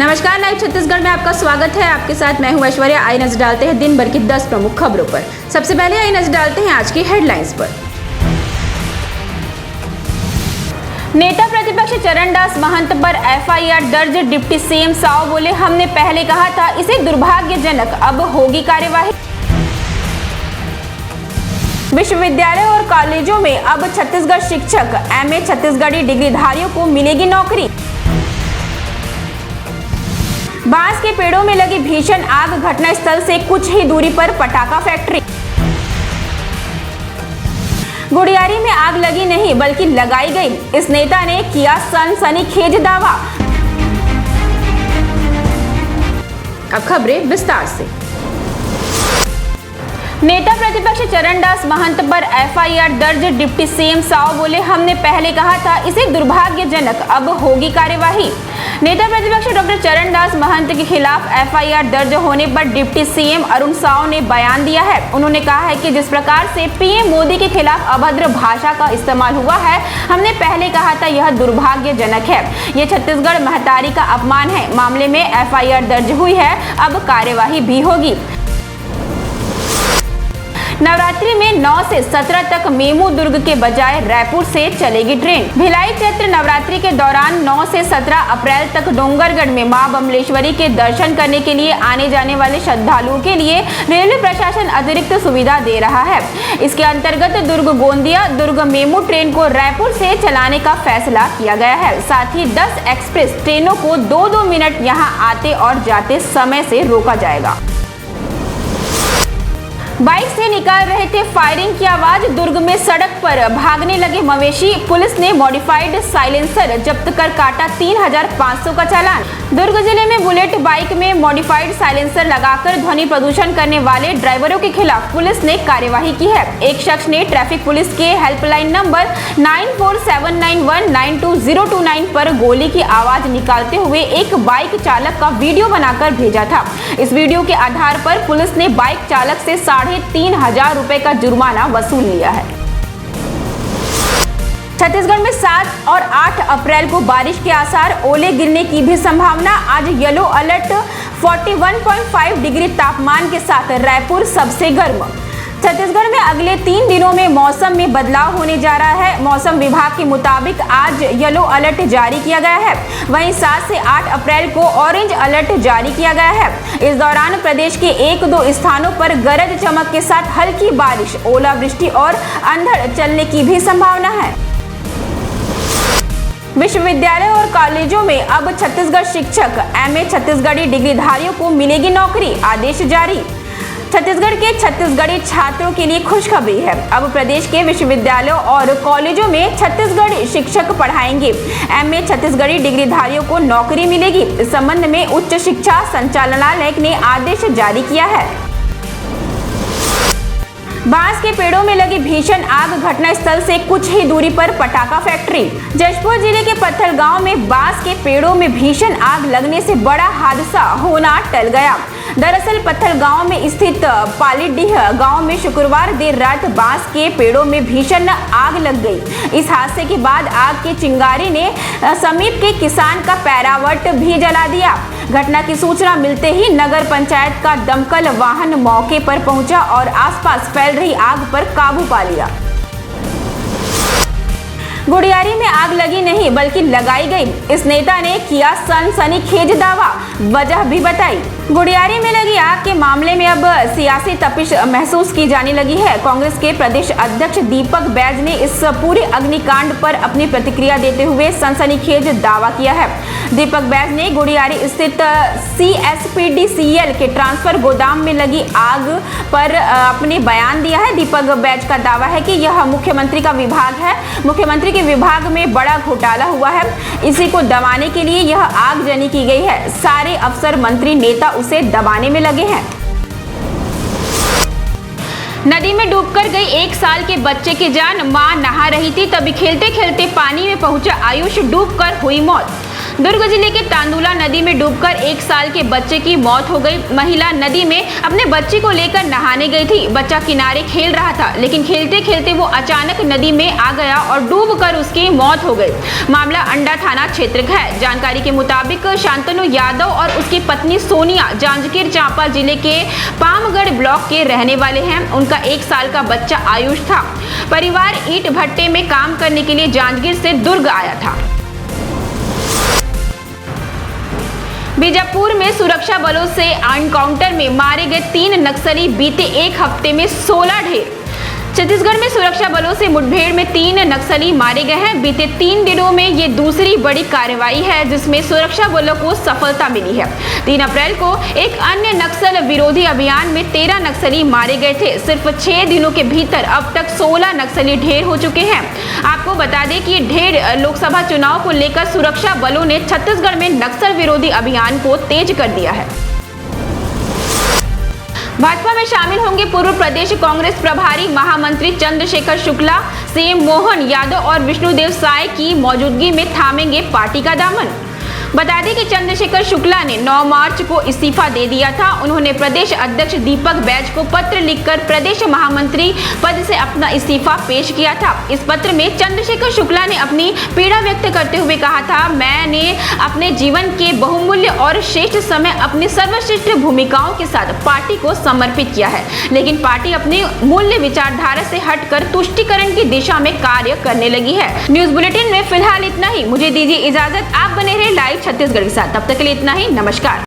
नमस्कार, लाइव छत्तीसगढ़ में आपका स्वागत है। आपके साथ मैं हूं ऐश्वर्या। आइए नजर डालते हैं दिन भर की 10 प्रमुख खबरों पर। सबसे पहले आइए नजर डालते हैं आज की हेडलाइंस पर। नेता प्रतिपक्ष चरणदास महंत पर एफआईआर दर्ज। डिप्टी सीएम साव बोले, हमने पहले कहा था इसे दुर्भाग्यजनक, अब होगी कार्यवाही। विश्वविद्यालय और कॉलेजों में अब छत्तीसगढ़ शिक्षक एमए छत्तीसगढ़ी डिग्रीधारियों को मिलेगी नौकरी। बांस के पेड़ों में लगी भीषण आग, घटनास्थल से कुछ ही दूरी पर पटाखा फैक्ट्री। गुड़ियारी में आग लगी नहीं बल्कि लगाई गई, इस नेता ने किया सनसनीखेज दावा। अब खबरें विस्तार से। नेता प्रतिपक्ष चरणदास महंत पर एफआईआर दर्ज। डिप्टी सीएम साव बोले, हमने पहले कहा था इसे दुर्भाग्यजनक, अब होगी कार्यवाही। नेता प्रतिपक्ष डॉक्टर चरणदास महंत के खिलाफ एफआईआर दर्ज होने पर डिप्टी सीएम अरुण साव ने बयान दिया है। उन्होंने कहा है कि जिस प्रकार से पीएम मोदी के खिलाफ अभद्र भाषा का इस्तेमाल हुआ है, हमने पहले कहा था यह दुर्भाग्यजनक है। ये छत्तीसगढ़ महतारी का अपमान है। मामले में एफआईआर दर्ज हुई है, अब कार्यवाही भी होगी। नवरात्रि में 9 से 17 तक मेमू दुर्ग के बजाय रायपुर से चलेगी ट्रेन। भिलाई चैत्र नवरात्रि के दौरान 9 से 17 अप्रैल तक डोंगरगढ़ में मां बमलेश्वरी के दर्शन करने के लिए आने जाने वाले श्रद्धालुओं के लिए रेलवे प्रशासन अतिरिक्त सुविधा दे रहा है। इसके अंतर्गत दुर्ग गोंदिया दुर्ग मेमू ट्रेन को रायपुर से चलाने का फैसला किया गया है। साथ ही 10 एक्सप्रेस ट्रेनों को 2-2 मिनट यहां आते और जाते समय से रोका जाएगा। बाइक से निकाल रहे थे फायरिंग की आवाज, दुर्ग में सड़क पर भागने लगे मवेशी। पुलिस ने मॉडिफाइड साइलेंसर जब्त कर काटा 3500 का चालान। दुर्ग जिले में बुलेट बाइक में मॉडिफाइड साइलेंसर लगाकर ध्वनि प्रदूषण करने वाले ड्राइवरों के खिलाफ पुलिस ने कार्यवाही की है। एक शख्स ने ट्रैफिक पुलिस के हेल्पलाइन नंबर 9479192029 पर गोली की आवाज निकालते हुए एक बाइक चालक का वीडियो बनाकर भेजा था। इस वीडियो के आधार पर पुलिस ने बाइक चालक से 3,500 रुपए का जुर्माना वसूल लिया है। छत्तीसगढ़ में 7 और 8 अप्रैल को बारिश के आसार, ओले गिरने की भी संभावना। आज येलो अलर्ट। 41.5 डिग्री तापमान के साथ रायपुर सबसे गर्म। छत्तीसगढ़ में अगले 3 दिनों में मौसम में बदलाव होने जा रहा है। मौसम विभाग के मुताबिक आज येलो अलर्ट जारी किया गया है। वहीं 7 से 8 अप्रैल को ऑरेंज अलर्ट जारी किया गया है। इस दौरान प्रदेश के 1-2 स्थानों पर गरज चमक के साथ हल्की बारिश, ओलावृष्टि और अंधड़ चलने की भी संभावना है। विश्वविद्यालय और कॉलेजों में अब छत्तीसगढ़ शिक्षक एमए छत्तीसगढ़ी डिग्रीधारियों को मिलेगी नौकरी, आदेश जारी। छत्तीसगढ़ के छत्तीसगढ़ी छात्रों के लिए खुशखबरी है। अब प्रदेश के विश्वविद्यालयों और कॉलेजों में छत्तीसगढ़ी शिक्षक पढ़ाएंगे। एमए छत्तीसगढ़ी डिग्रीधारियों को नौकरी मिलेगी। इस संबंध में उच्च शिक्षा संचालनालय ने आदेश जारी किया है। बांस के पेड़ों में लगी भीषण आग, घटनास्थल से कुछ ही दूरी पर पटाखा फैक्ट्री। जशपुर जिले के पत्थल गांव में बांस के पेड़ों में भीषण आग लगने से बड़ा हादसा होना टल गया। दरअसल पत्थल गांव में स्थित पालीडीह गांव में शुक्रवार देर रात बांस के पेड़ों में भीषण आग लग गई। इस हादसे के बाद आग की चिंगारी ने समीप के किसान का पैरावट भी जला दिया। घटना की सूचना मिलते ही नगर पंचायत का दमकल वाहन मौके पर पहुंचा और आसपास फैल रही आग पर काबू पा लिया। गुड़ियारी में आग लगी नहीं बल्कि लगाई गई, इस नेता ने किया सनसनीखेज दावा। वजह भी बताई। गुड़ियारी में लगी आग के मामले में अब सियासी तपिश महसूस की जाने लगी है। कांग्रेस के प्रदेश अध्यक्ष दीपक बैज ने इस पूरे अग्निकांड पर अपनी प्रतिक्रिया देते हुए सनसनीखेज दावा किया है। दीपक बैज ने गुड़ियारी स्थित CSPDCL के ट्रांसफर गोदाम में लगी आग पर अपने बयान दिया है। दीपक बैज का दावा है कि यह मुख्यमंत्री का विभाग है। मुख्यमंत्री के विभाग में बड़ा घोटाला हुआ है, इसी को दबाने के लिए यह आगजनी की गई है। सारे अफसर, मंत्री, नेता उसे दबाने में लगे हैं। नदी में डूबकर गई 1 साल के बच्चे की जान, मां नहा रही थी तभी खेलते खेलते पानी में पहुंचा आयुष, डूबकर हुई मौत। दुर्ग जिले के तांदुला नदी में डूबकर 1 साल के बच्चे की मौत हो गई। महिला नदी में अपने बच्चे को लेकर नहाने गई थी। बच्चा किनारे खेल रहा था, लेकिन खेलते खेलते वो अचानक नदी में आ गया और डूबकर उसकी मौत हो गई। मामला अंडा थाना क्षेत्र का है। जानकारी के मुताबिक शांतनु यादव और उसकी पत्नी सोनिया जांजगीर चांपा जिले के पामगढ़ ब्लॉक के रहने वाले हैं। उनका 1 साल का बच्चा आयुष था। परिवार ईंट भट्टे में काम करने के लिए जांजगीर से दुर्ग आया था। बीजापुर में सुरक्षा बलों से एनकाउंटर में मारे गए 3 नक्सली बीते 1 हफ्ते में 16 ढेर। छत्तीसगढ़ में सुरक्षा बलों से मुठभेड़ में 3 नक्सली मारे गए हैं। बीते 3 दिनों में ये दूसरी बड़ी कार्रवाई है जिसमें सुरक्षा बलों को सफलता मिली है। 3 अप्रैल को एक अन्य नक्सल विरोधी अभियान में 13 नक्सली मारे गए थे। सिर्फ 6 दिनों के भीतर अब तक 16 नक्सली ढेर हो चुके हैं। आपको बता दें कि ढेर लोकसभा चुनाव को लेकर सुरक्षा बलों ने छत्तीसगढ़ में नक्सल विरोधी अभियान को तेज कर दिया है। भाजपा में शामिल होंगे पूर्व प्रदेश कांग्रेस प्रभारी महामंत्री चंद्रशेखर शुक्ला। सीएम मोहन यादव और विष्णुदेव साय की मौजूदगी में थामेंगे पार्टी का दामन। बता दें कि चंद्रशेखर शुक्ला ने 9 मार्च को इस्तीफा दे दिया था। उन्होंने प्रदेश अध्यक्ष दीपक बैज को पत्र लिखकर प्रदेश महामंत्री पद से अपना इस्तीफा पेश किया था। इस पत्र में चंद्रशेखर शुक्ला ने अपनी पीड़ा व्यक्त करते हुए कहा था, मैंने अपने जीवन के बहुमूल्य और श्रेष्ठ समय अपनी सर्वश्रेष्ठ भूमिकाओं के साथ पार्टी को समर्पित किया है, लेकिन पार्टी अपनी मूल्य विचारधारा से हटकर तुष्टीकरण की दिशा में कार्य करने लगी है। न्यूज बुलेटिन में फिलहाल इतना ही। मुझे दीजिए इजाजत। आप बने रहे लाइव छत्तीसगढ़ के साथ। तब तक के लिए इतना ही। नमस्कार।